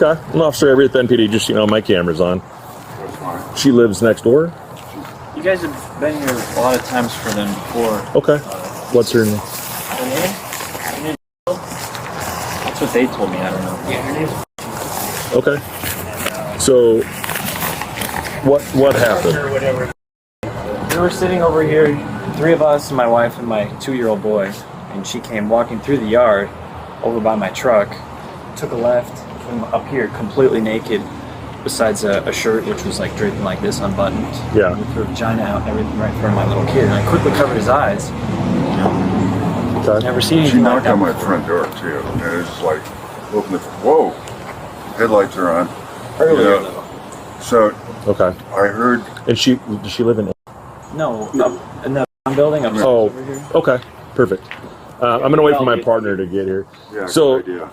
Okay. I'm Officer Avery at the NPD. Just, my camera's on. That's fine. She lives next door? You guys have been here a lot of times for them before. Okay. What's her name? Her name? Her name? That's what they told me. I don't know. Yeah, her name's. Okay. So, what happened? We were sitting over here, 3 of us, my wife and my 2-year-old boy, and she came walking through the yard over by my truck, took a left from up here, completely naked, besides a shirt which was like draping like this, unbuttoned. Yeah. With her vagina out and everything right in front of my little kid, and I quickly covered his eyes. Okay. Never seen anything She like knocked that on my before. front door too, and it was just like, open the, whoa, headlights are on. Earlier though. So Okay. I heard. And does she live in? No, in the building upstairs over here. Okay. Perfect. I'm going to wait for my partner to get here. Yeah, So, good idea.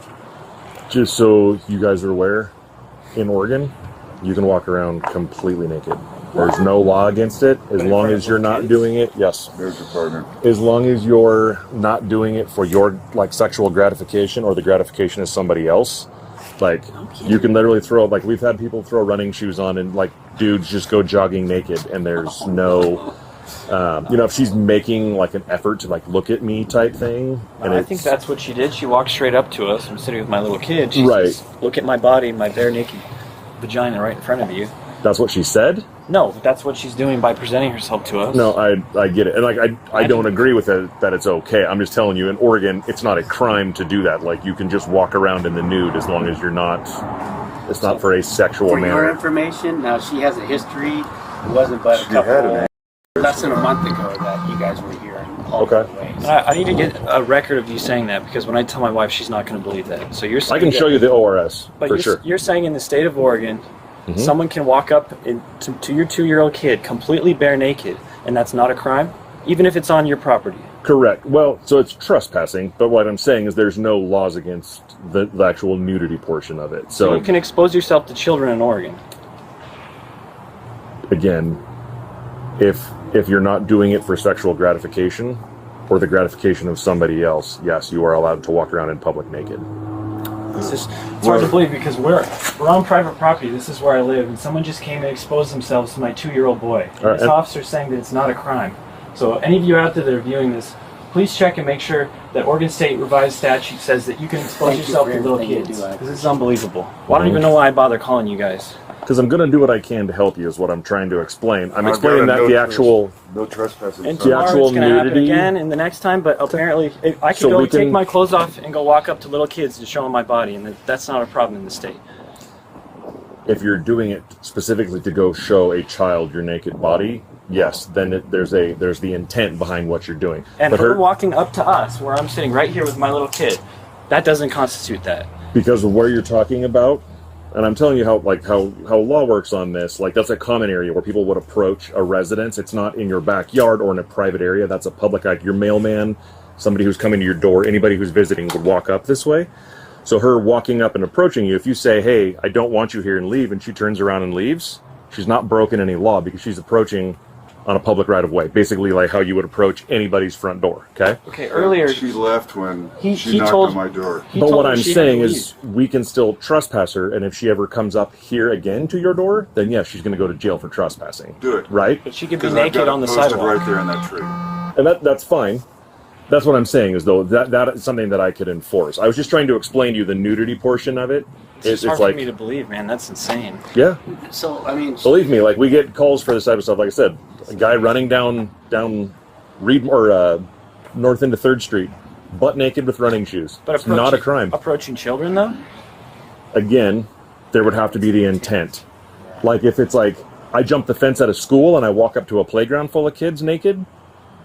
just so you guys are aware, in Oregon, you can walk around completely naked. There's no law against it, as long as you're not doing it. Yes. There's your partner. As long as you're not doing it for your sexual gratification or the gratification of somebody else. You can literally throw, we've had people throw running shoes on and dudes just go jogging naked, and there's no, if she's making an effort to look at me type thing. And I think that's what she did. She walked straight up to us. I'm sitting with my little kid. She Right. says, "Look at my body, my bare naked vagina right in front of you." That's what she said? No, that's what she's doing by presenting herself to us. No, I get it. And I don't agree with it that it's okay. I'm just telling you, in Oregon, it's not a crime to do that. You can just walk around in the nude as long as you're not, it's not for a sexual For your manner. information, now she has a history. It wasn't but a couple, less than a month ago that you guys were here in all Okay. different ways. And I need to get a record of you saying that, because when I tell my wife, she's not going to believe that. So you're saying I can show you the ORS, but for you're, sure. you're saying in the state of Oregon, Mhm. someone can walk up to your 2-year-old kid completely bare naked, and that's not a crime, even if it's on your property. Correct. Well, so it's trespassing, but what I'm saying is there's no laws against the actual nudity portion of it. So So, you can expose yourself to children in Oregon. again, if you're not doing it for sexual gratification or the gratification of somebody else, yes, you are allowed to walk around in public naked. It's hard to believe, because we're on private property. This is where I live, and someone just came and exposed themselves to my 2-year-old boy. All right, This and- officer's saying that it's not a crime. So any of you out there that are viewing this, please check and make sure that Oregon State revised statute says that you can expose Thank you yourself for to little everything you kids. do, I Because this is unbelievable. Well, I don't even know why I bother calling you guys. Because I'm going to do what I can to help you is what I'm trying to explain. I'm I've explaining got that a the actual... no trespassing. And The tomorrow actual it's going to happen nudity- again, and the next time, but apparently I can So go we take can- my clothes off and go walk up to little kids to show them my body, and that's not a problem in the state. If you're doing it specifically to go show a child your naked body, yes, then there's the intent behind what you're doing. And But her walking up to us, where I'm sitting right here with my little kid, that doesn't constitute that. because of where you're talking about, and I'm telling you how law works on this, that's a common area where people would approach a residence. It's not in your backyard or in a private area. That's a public, your mailman, somebody who's coming to your door, anybody who's visiting would walk up this way. So her walking up and approaching you, if you say, "Hey, I don't want you here," and leave, and she turns around and leaves, she's not broken any law because she's approaching on a public right of way, basically like how you would approach anybody's front door. Okay. Okay, earlier She left when He she knocked told- on my door. he But told what her I'm she had to saying leave. is we can still trespass her, and if she ever comes up here again to your door, then yes, she's going to go to jail for trespassing. Do it. Right? But she could be Because I've naked got it on the posted sidewalk. right there in that tree. And that's fine. That's what I'm saying is, though, that is something that I could enforce. I was just trying to explain to you the nudity portion of it. It's hard for me to believe, man. That's insane. Yeah. So, I mean, Believe me, we get calls for this type of stuff. Like I said, a guy running down Reed or north into 3rd Street, butt naked with running shoes. But It's not a crime. Approaching children, though? Again, there would have to be the intent. If it's I jump the fence at a school and I walk up to a playground full of kids naked,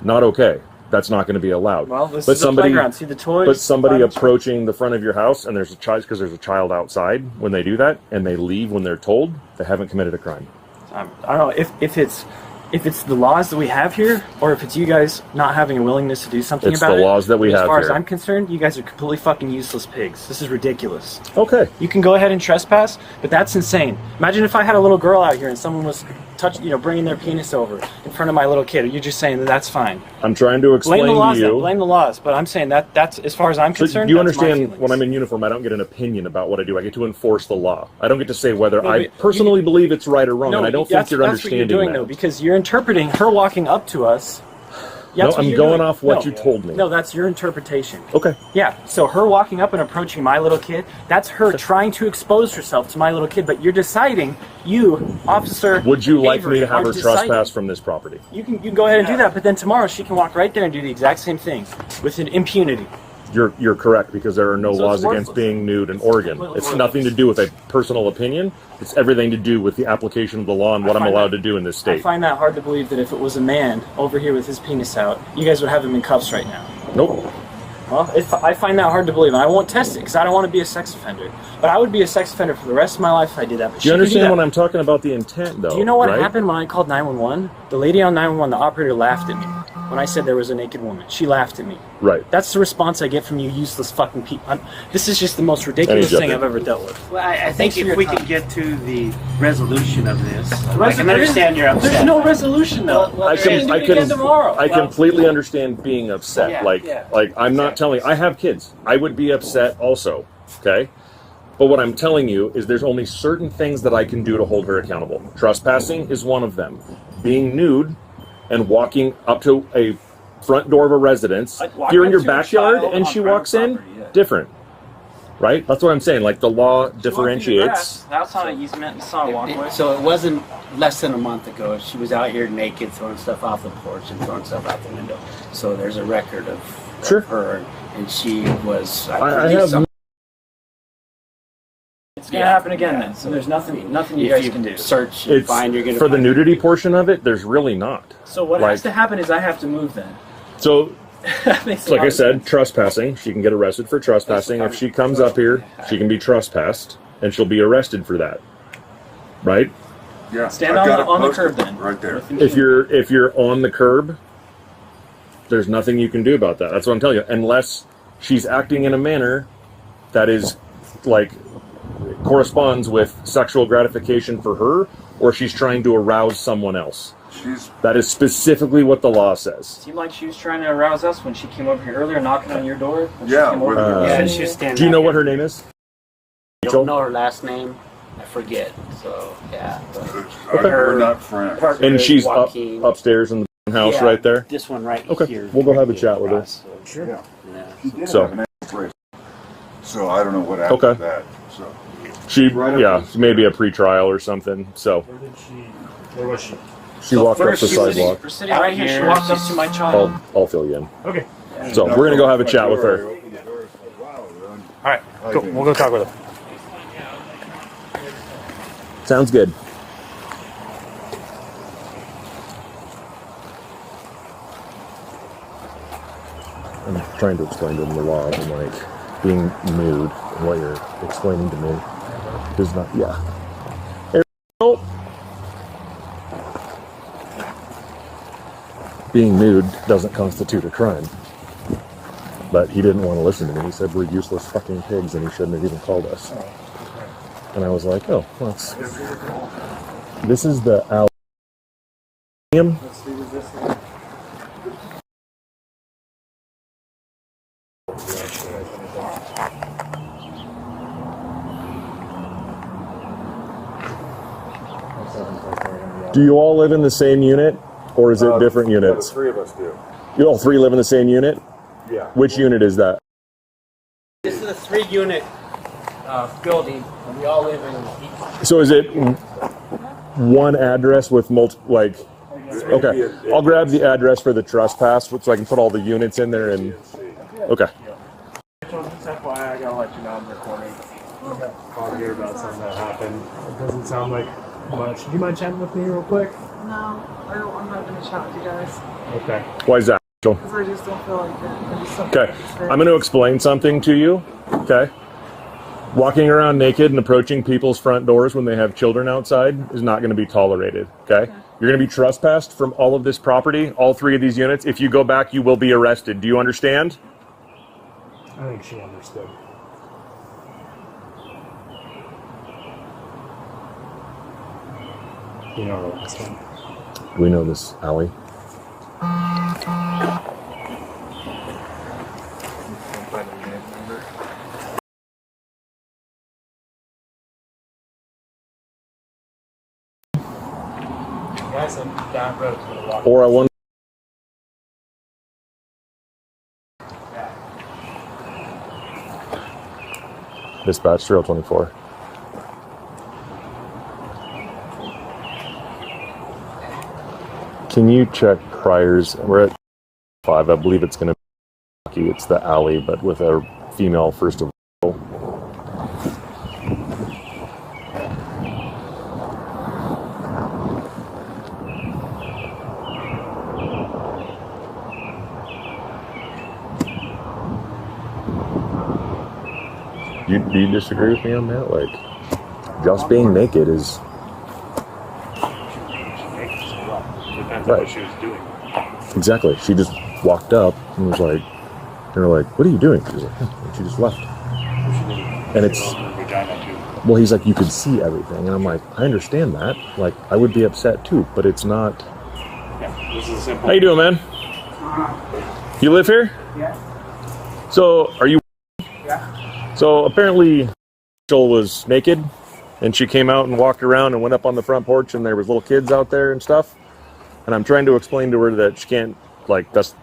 not okay. That's not going to be allowed. Well, this But is a playground. See the toys? But somebody Climate- approaching the front of your house and there's a child, because there's a child outside, when they do that and they leave when they're told, they haven't committed a crime. I don't know if it's the laws that we have here, or if it's you guys not having a willingness to do something It's about it. the laws that we have As far as here. I'm concerned, you guys are completely fucking useless pigs. This is ridiculous. Okay. You can go ahead and trespass, but that's insane. Imagine if I had a little girl out here and someone was bringing their penis over in front of my little kid. Are you just saying that that's fine? I'm trying to explain Blame the laws. to you. Blame the laws. But I'm saying that's as far as I'm concerned. Do you that's my understand? feelings. When I'm in uniform, I don't get an opinion about what I do. I get to enforce the law. I don't get to say whether No, I but personally believe it's right or wrong. And I don't think you're that's what you're understanding doing, that. though, because you're interpreting her walking up to us. Yeah, No, that's what I'm you're going doing. off what No. you told me. No, that's your interpretation. Okay. Yeah, so her walking up and approaching my little kid, that's her trying to expose herself to my little kid, but you're deciding, officer. Would you like Avery, me to have are her deciding. trespass from this property? You can go ahead and do that, but then tomorrow she can walk right there and do the exact same thing with an impunity. You're correct, because there are no So laws it's against worthless. being nude in Oregon. completely It's worthless. nothing to do with a personal opinion. It's everything to do with the application of the law and what I'm find allowed that- to do in this I state. find that hard to believe that if it was a man over here with his penis out, you guys would have him in cuffs right now. Nope. Well, I find that hard to believe, and I won't test it because I don't want to be a sex offender. But I would be a sex offender for the rest of my life if I did that. But Do you understand when I'm talking about the intent, though? Do you know what right? happened when I called 911? The lady on 911, the operator, laughed at me when I said there was a naked woman. She laughed at me. Right. That's the response I get from you useless fucking people. This is just the most ridiculous Any thing judgment. I've ever dealt with. Well, I think Thanks for if your we time. can get to the resolution of this, I can understand you're upset. There's no resolution, though. I can tomorrow. I completely understand being upset. Yeah, like yeah. I'm not telling. I have kids. I would be upset also. Okay. But what I'm telling you is there's only certain things that I can do to hold her accountable. Trespassing is one of them. Being nude and walking up to a front door of a residence. Like If walking you're in up your to a backyard child and on she private walks in, property, yeah. different. Right? That's what I'm saying. Like the law differentiates. That's not an easement. It's not a walkway. So it wasn't less than a month ago. She was out here naked, throwing stuff off the porch and throwing stuff out the window. So there's a record of Sure. her, and she was. I have It's gonna happen again then. So there's nothing you guys can do. Search and it's find. You're gonna for the find nudity portion of it. There's really not. So what Like- has to happen is I have to move then. So Makes a like lot I of said, sense. trespassing. She can get arrested for trespassing. If she comes up here, she can be trespassed, and she'll be arrested for that. Right? Yeah. Stand I've got it on the posted curb then. Right there. With If you're on the curb, there's nothing you can do about that. That's what I'm telling you. Unless she's acting in a manner that is like corresponds with sexual gratification for her, or she's trying to arouse someone else. That is specifically what the law says. Seemed like she was trying to arouse us when she came over here earlier, knocking on your door. When she Yeah, came over with- here. Yeah, she was standing. Do you know out what here. her name is? I don't know her last name. I forget. So yeah. But We're not friends. partner And is she's Joaquin. upstairs in the house Yeah, right there. This one right Okay, here. we'll go have a chat with her. Yeah. Yeah. She did So- have an x-ray. So I don't know what happened Okay. to that. So She, Right up yeah, the- maybe a pre-trial or something. So Where was she? she So walked up the first she was- sidewalk. We're sitting right here. She Out walked here. up to my child. I'll fill you in. Okay. So we're gonna go have a chat with her. All right. Cool. We'll go talk with her. Sounds good. I'm trying to explain to them the law and like being nude and what you're explaining to me is not. Yeah. Ariel. Being nude doesn't constitute a crime. But he didn't want to listen to me. He said we're useless fucking pigs and he shouldn't have even called us. And I was like, oh, well, this is the aluminium. Do you all live in the same unit, or is it different units? The three of us do. You all three live in the same unit? Yeah. Which unit is that? This is a 3-unit building, and we all live in. So is it one address with multiple, like, okay. I'll grab the address for the trespass so I can put all the units in there and, okay. Just FYI, I gotta let you know I'm recording. I'll hear about something that happened. It doesn't sound like much. Do you mind chatting with me real quick? No, I'm not going to chat with you guys Okay. Why is that? Rachel? because I just don't feel like it. I just don't Okay, feel like it's I'm going to explain something to you, okay? Walking around naked and approaching people's front doors when they have children outside is not going to be tolerated, okay? You're going to be trespassed from all of this property, all three of these units. If you go back, you will be arrested. Do you understand? I think she understood. You know the last one. Do we know this alley? Can't find a unit number. Guys, I'm down road to the walk. Or I wonder. Dispatch 024. Can you check priors? We're at 5. I believe it's going to be it's the alley, but with a female first of all. Do you disagree with me on that? Like, just being naked is Depends Right. on what she was doing. exactly. She just walked up and was like, they were like, "What are you doing?" She was like, and she just left. And it's Vagina too. well, he's like, you could see everything, and I'm like, I understand that. Like, I would be upset too, but it's not. Yeah, this is a simple. How you doing, man? You live here? Yeah. So, are you? Yeah. So apparently, Rachel was naked, and she came out and walked around and went up on the front porch, and there was little kids out there and stuff. And I'm trying to explain to her that she can't, like, that's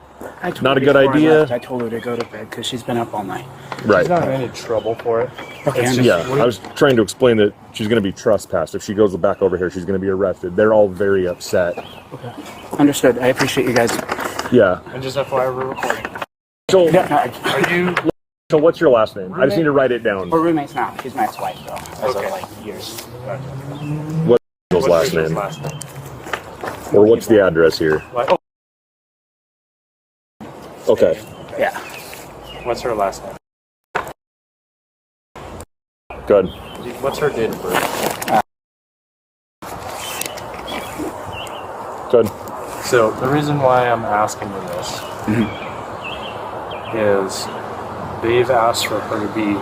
I told Not her a good before I idea. left, I told her to go to bed because she's been up all night. right. She's not in any trouble for it. Okay, It's I just- Yeah, I was trying to explain that she's going to be trespassed. If she goes back over here, she's going to be arrested. They're all very upset. Okay. Understood. I appreciate you guys. Yeah. And just FYI, we're recording. So, Are you? so what's your last name? I just need to write it down. We're roommates now. She's my ex-wife, though. As Okay. of like years. What's Rachel's last Rachel's name? last name? Or what's the address here? What? Okay. Yeah. What's her last name? Good. What's her date of birth? Good. So the reason why I'm asking you this is they've asked for her to be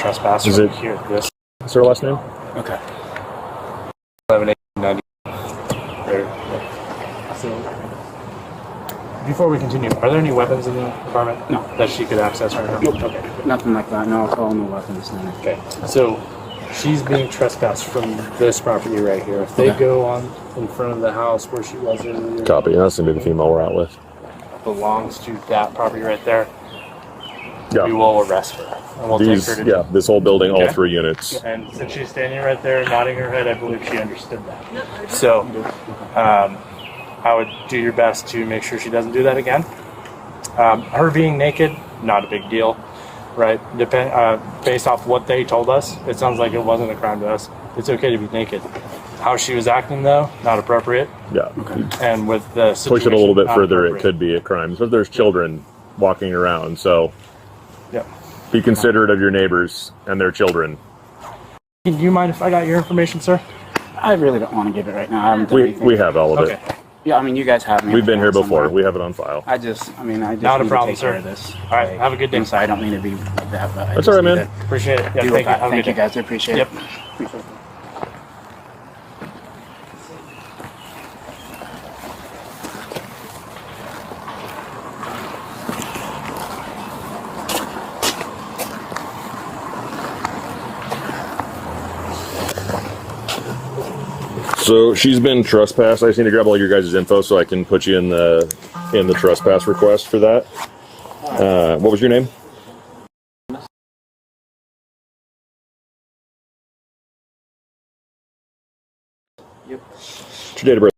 trespassed Is from it- here. This What's her last name? Okay. 11-8-90. There. So before we continue, are there any weapons in the apartment? No. That she could access right now? Nope. Okay. Nothing like that. No alcohol, no weapons, none. Okay. So she's being trespassed from this property right here. If they Okay. go on in front of the house where she was earlier, Copy. That's going to be the female we're out with. belongs to that property right there, we Yeah. will arrest her. And we'll These, take her to yeah, this whole building, all Okay. 3 units. And since she's standing right there nodding her head, I believe she understood that. So, I would do your best to make sure she doesn't do that again. Her being naked, not a big deal, right? Based off what they told us, it sounds like it wasn't a crime to us. It's okay to be naked. How she was acting, though, not appropriate. Yeah. And with the situation, Push it a little bit not further, it appropriate. could be a crime. So there's children walking around, so Yep. be considerate of your neighbors and their children. Do you mind if I got your information, sir? I really don't want to give it right now. I haven't done We anything. have all of Okay. it. Yeah, I mean, you guys have me. We've been here somewhere. before. We have it on file. I just Not a need problem, to take sir. care of this. All right, have a good day. I'm sorry, I don't mean to be like that, but I That's just all right, need man. to Appreciate it. Yeah, deal thank with you. that. Have a Thank good you, day. guys. I appreciate Yep. it. Appreciate it. So she's been trespassed. I just need to grab all your guys' info so I can put you in the trespass request for that. What was your name? Yep. What's your date of birth?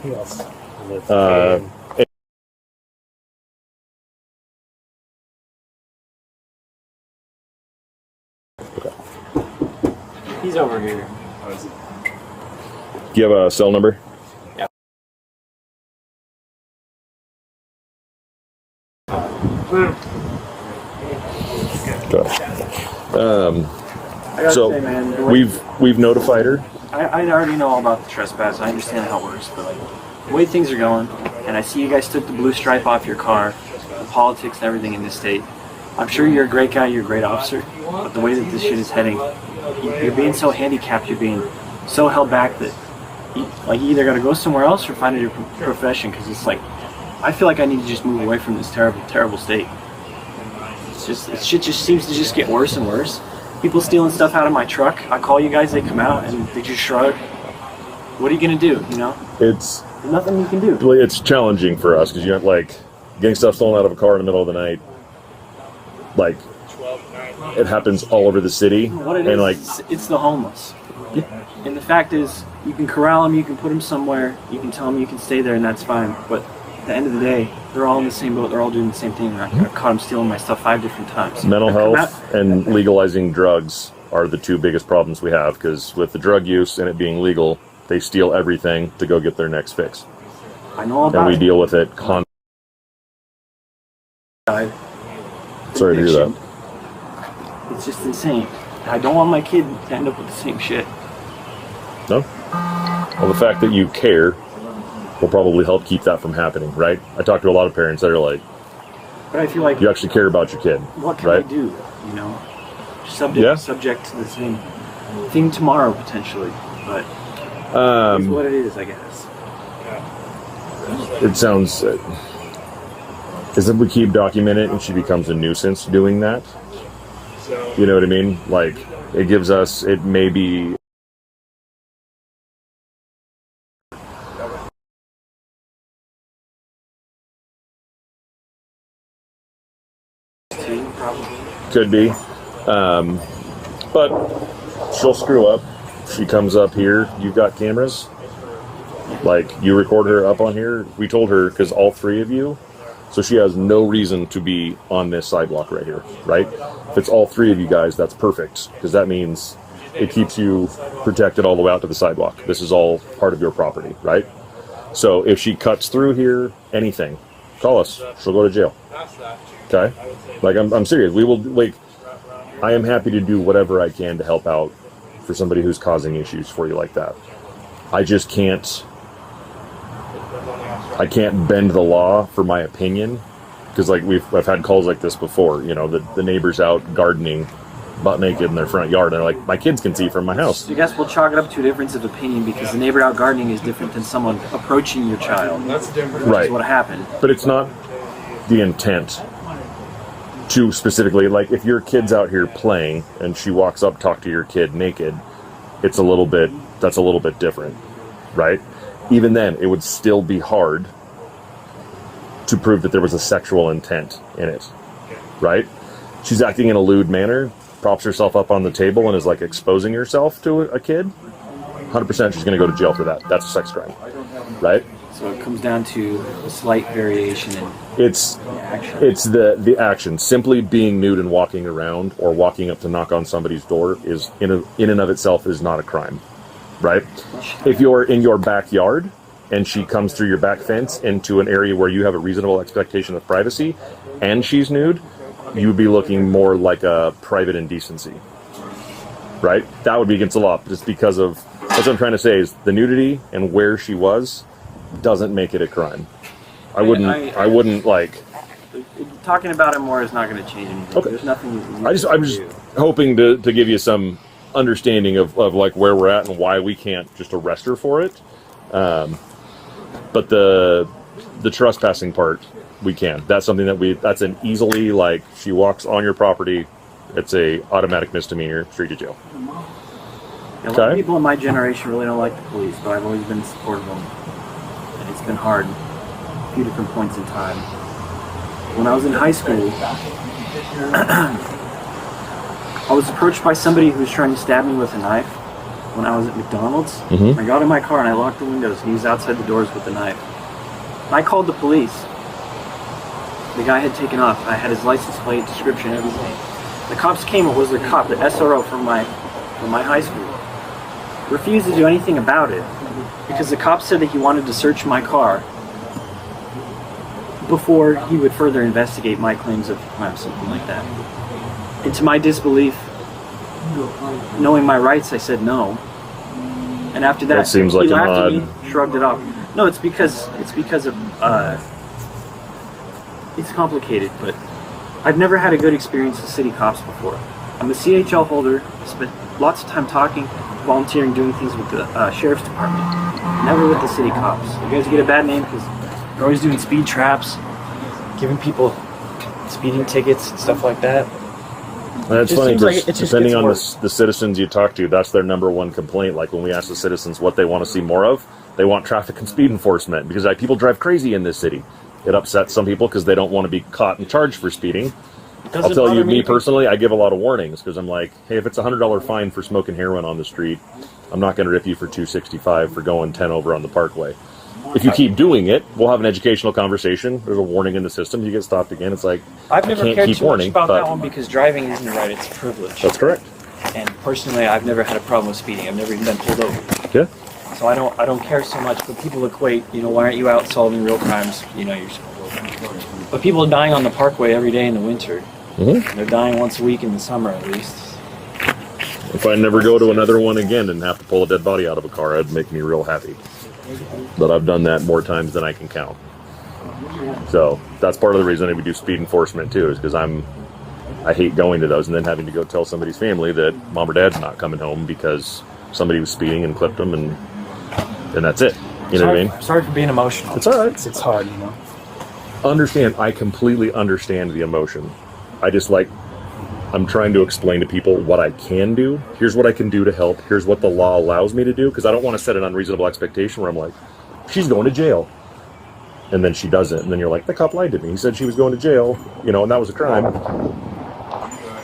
Yes. Uh, He's over here. Do you have a cell number? Yeah. Okay. I gotta So, say, man, the way- We've notified her. I already know all about the trespass. I understand how it works, but like the way things are going, and I see you guys took the blue stripe off your car, the politics and everything in this state. I'm sure you're a great guy, you're a great officer, but the way that this shit is heading, you're being so handicapped, you're being so held back that you either got to go somewhere else or find a different profession, because it's like, I feel like I need to just move away from this terrible, terrible state. Shit just seems to just get worse and worse. People stealing stuff out of my truck. I call you guys, they come out and they just shrug. What are you gonna do? You know, It's there's nothing you can do. it's challenging for us because you have like getting stuff stolen out of a car in the middle of the night. Like it happens all over the city, What it and is, like it's the homeless. And the fact is, you can corral them, you can put them somewhere, you can tell them you can stay there, and that's fine. But at the end of the day, they're all in the same boat. They're all doing the same thing. I caught them stealing my stuff 5 different times. mental They come health and legalizing drugs are the 2 biggest problems we have, because with the drug use and it being legal, they steal everything to go get their next fix, out, I know all and about we it. deal with it Sorry to hear that. It's just insane. I don't want my kid to end up with the same shit. No? Well, the fact that you care will probably help keep that from happening, right? I talk to a lot of parents that are like, But I feel like, you actually care about your kid, what can right? I do? You know, Yeah. subject to the same thing tomorrow potentially. But it's what it is, I guess. It sounds... is if we keep documenting it and she becomes a nuisance doing that, you know what I mean? Like, it gives us... It may be... Probably. Could be. But she'll screw up. She comes up here. You've got cameras. Like, you record her up on here. We told her, because all 3 of you, so she has no reason to be on this sidewalk right here, right? If it's all 3 of you guys, that's perfect, because that means it keeps you protected all the way out to the sidewalk. This is all part of your property, right? So if she cuts through here, anything, call us. She'll go to jail. Okay? Like, I'm serious. We will, like, I am happy to do whatever I can to help out for somebody who's causing issues for you like that. I just can't, I can't bend the law for my opinion, because like I've had calls like this before, you know, the neighbors out gardening butt naked in their front yard, and they're like, my kids can see from my house. So I guess we'll chalk it up to a difference of opinion, because the neighbor out gardening is different than someone approaching your child. That's different. Which Right. is what happened. But it's not the intent to specifically, like, if your kid's out here playing and she walks up, talk to your kid naked, that's a little bit different, right? Even then, it would still be hard to prove that there was a sexual intent in it, right? She's acting in a lewd manner, props herself up on the table and is like exposing herself to a kid. 100% she's going to go to jail for that. That's a sex crime, right? So it comes down to a slight variation in It's action. It's the action. Simply being nude and walking around or walking up to knock on somebody's door is in and of itself is not a crime, right? If you're in your backyard and she comes through your back fence into an area where you have a reasonable expectation of privacy and she's nude, you would be looking more like a private indecency, right? That would be against the law, just because of, that's what I'm trying to say, is the nudity and where she was doesn't make it a crime. I wouldn't like... Talking about it more is not going to change anything. Okay. There's nothing you I'm can just do. hoping to give you some understanding of like where we're at and why we can't just arrest her for it. But the trespassing part, we can. That's something that's an easily, like, she walks on your property, it's a automatic misdemeanor, straight to jail. A lot of Okay. people in my generation really don't like the police, but I've always been supportive of them. And it's been hard at a few different points in time. When I was in high school, I was approached by somebody who was trying to stab me with a knife when I was at McDonald's. Mhm. I got in my car and I locked the windows, and he was outside the doors with the knife. And I called the police. The guy had taken off. I had his license plate, description, everything. The cops came. It was the cop, the SRO from my high school. Refused to do anything about it because the cop said that he wanted to search my car before he would further investigate my claims of crime, something like that. And to my disbelief, knowing my rights, I said no. And after that, That seems like he an laughed at odd... me, shrugged it off. No, it's because of it's complicated, but I've never had a good experience with city cops before. I'm a CHL holder, spent lots of time talking, volunteering, doing things with the sheriff's department. Never with the city cops. You guys get a bad name because you're always doing speed traps, giving people speeding tickets and stuff like that. That's It funny seems like because it just depending gets on worse. the citizens you talk to, that's their number one complaint. Like when we ask the citizens what they want to see more of, they want traffic and speed enforcement because people drive crazy in this city. It upsets some people because they don't want to be caught and charged for speeding. I'll tell you, me personally, I give a lot of warnings because I'm like, hey, if it's a $100 fine for smoking heroin on the street, I'm not going to rip you for $265 for going 10 over on the Parkway. If you keep doing it, we'll have an educational conversation. There's a warning in the system. You get stopped again. It's like, I've never I can't cared keep too much warning, about but that one because driving isn't a right, it's a privilege. that's correct. And personally, I've never had a problem with speeding. I've never even been pulled over. Yeah. So I don't care so much, but people equate, why aren't you out solving real crimes? But people are dying on the Parkway every day in the winter. Mm-hmm. They're dying once a week in the summer at least. If I never go to another one again and have to pull a dead body out of a car, it'd make me real happy. But I've done that more times than I can count. So that's part of the reason we do speed enforcement too, is because I hate going to those and then having to go tell somebody's family that mom or dad's not coming home because somebody was speeding and clipped them, and that's it. You know what I mean? Sorry for being emotional. It's all right. It's hard, I completely understand the emotion. I'm trying to explain to people what I can do. Here's what I can do to help. Here's what the law allows me to do. Because I don't want to set an unreasonable expectation where I'm like, she's going to jail. And then she doesn't. And then you're like, the cop lied to me. He said she was going to jail, and that was a crime.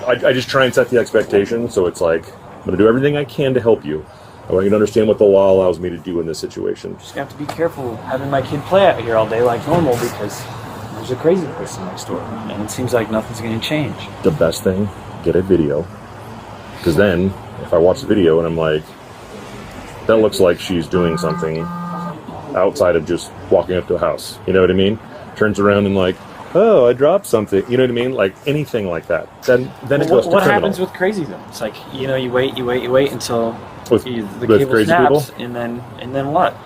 I just try and set the expectation. So it's like, I'm going to do everything I can to help you. I want you to understand what the law allows me to do in this situation. Just have to be careful having my kid play out here all day like normal because there's a crazy person next door. And it seems like nothing's going to change. The best thing, get a video. Because then, if I watch the video and I'm like, that looks like she's doing something outside of just walking up to a house. You know what I mean? Turns around and like, oh, I dropped something. You know what I mean? Like anything like that. Then it goes to What criminal. happens with crazy though? It's like, you wait until With the cable crazy snaps, people? and then what?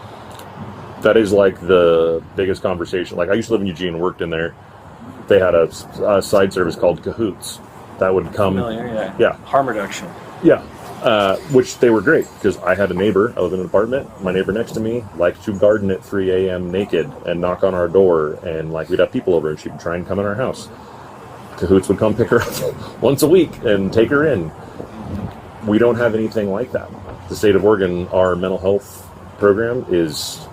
That is like the biggest conversation. Like I used to live in Eugene, worked in there. They had a side service called Cahoots that would come. Familiar, Yeah. Harm reduction. Yeah. Which they were great because I had a neighbor. I live in an apartment. My neighbor next to me liked to garden at 3 a.m. naked and knock on our door, and like we'd have people over and she'd try and come in our house. Cahoots would come pick her up once a week and take her in. We don't have anything like that. The state of Oregon, our mental health program is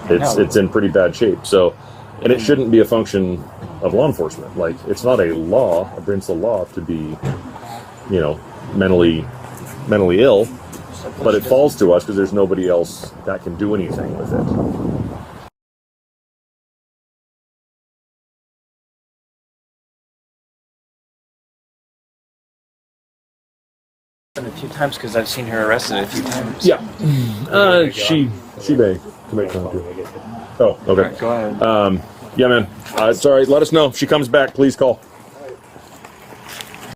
it's in pretty bad shape. So, and it shouldn't be a function of law enforcement. Like it's not a law against the law to be, mentally ill, but it falls to us because there's nobody else that can do anything with it. A few times because I've seen her arrested a few times. Yeah. She may commit crime too. Oh, okay. Go ahead. Yeah, man. It's all right. Let us know if she comes back. Please call.